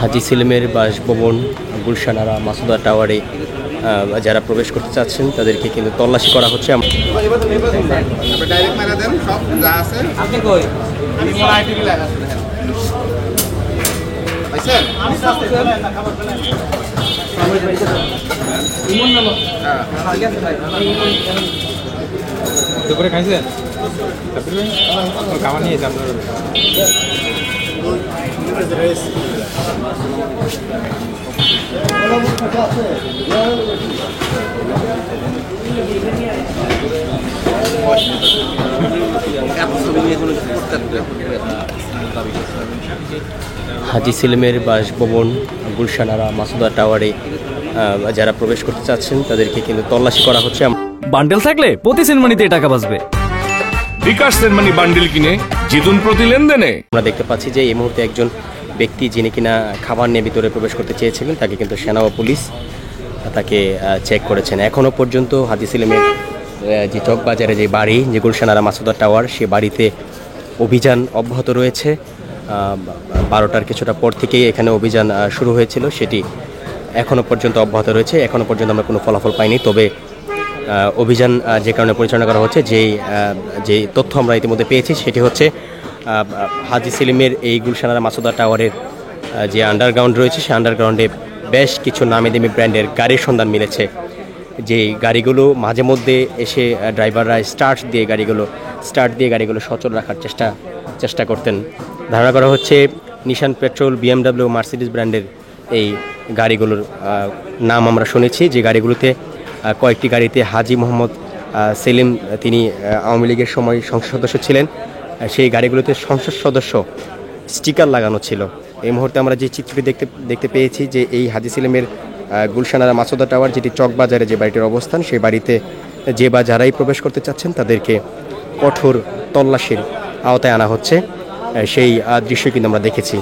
হাজী সেলিমের বাসভবন গুলশানারা মাসুদা টাওয়ারে যারা প্রবেশ করতে চাচ্ছেন তাদেরকে কিন্তু তল্লাশি করা হচ্ছে। দুপুরে খাইছেন খাবার নিয়েছে আপনার হাজী সেলিমের বাসভবন গুলশানারা মাসুদা টাওয়ারে যারা প্রবেশ করতে চাচ্ছেন তাদেরকে কিন্তু তল্লাশি করা হচ্ছে। বান্ডেল থাকলে প্রতি সেনমানিতে টাকা বাঁচবে। বিকাশ সেনমানি বান্ডেল কিনে জিতুন প্রতি লেনদেনে। আমরা দেখতে পাচ্ছি যে এই মুহূর্তে একজন ব্যক্তি যিনি কিনা খাবার নিয়ে ভিতরে প্রবেশ করতে চেয়েছিলেন তাকে কিন্তু সেনা ও পুলিশ তাকে চেক করেছেন। এখনও পর্যন্ত হাজী সেলিমের যে চকবাজারে যে বাড়ি যে গুলশানারা মাসুদা টাওয়ার সে বাড়িতে অভিযান অব্যাহত রয়েছে। 12টার কিছুটা পর থেকেই এখানে অভিযান শুরু হয়েছিল, সেটি এখনও পর্যন্ত অব্যাহত রয়েছে। এখনও পর্যন্ত আমরা কোনো ফলাফল পাইনি, তবে অভিযান যে কারণে পরিচালনা করা হচ্ছে, যে তথ্য আমরা ইতিমধ্যে পেয়েছি সেটি হচ্ছে হাজী সেলিমের এই গুলশানারা মাসুদা টাওয়ারের যে আন্ডারগ্রাউন্ড রয়েছে সেই আন্ডারগ্রাউন্ডে বেশ কিছু নামি দামি ব্র্যান্ডের গাড়ির সন্ধান মিলেছে। যে গাড়িগুলো মাঝে মধ্যে এসে ড্রাইভাররা স্টার্ট দিয়ে গাড়িগুলো সচল রাখার চেষ্টা করতেন। ধারণা করা হচ্ছে নিশান পেট্রোল, BMW, মার্সিডিজ ব্র্যান্ডের এই গাড়িগুলোর নাম আমরা শুনেছি। যে গাড়িগুলোতে কয়েকটি গাড়িতে হাজী মোহাম্মদ সেলিম, তিনি আওয়ামী লীগের সময় সংসদ সদস্য ছিলেন, সেই গাড়িগুলোতে সংসদ সদস্য স্টিকার লাগানো ছিল। এই মুহূর্তে আমরা যে চিত্রটি দেখতে পেয়েছি যে এই হাজী সেলিমের গুলশানারা মাসুদা টাওয়ার, যেটি চকবাজারে যে বাড়িটির অবস্থান, সেই বাড়িতে যে বা যারাই প্রবেশ করতে চাচ্ছেন তাদেরকে কঠোর তল্লাশির আওতায় আনা হচ্ছে, সেই দৃশ্য কিন্তু আমরা দেখেছি।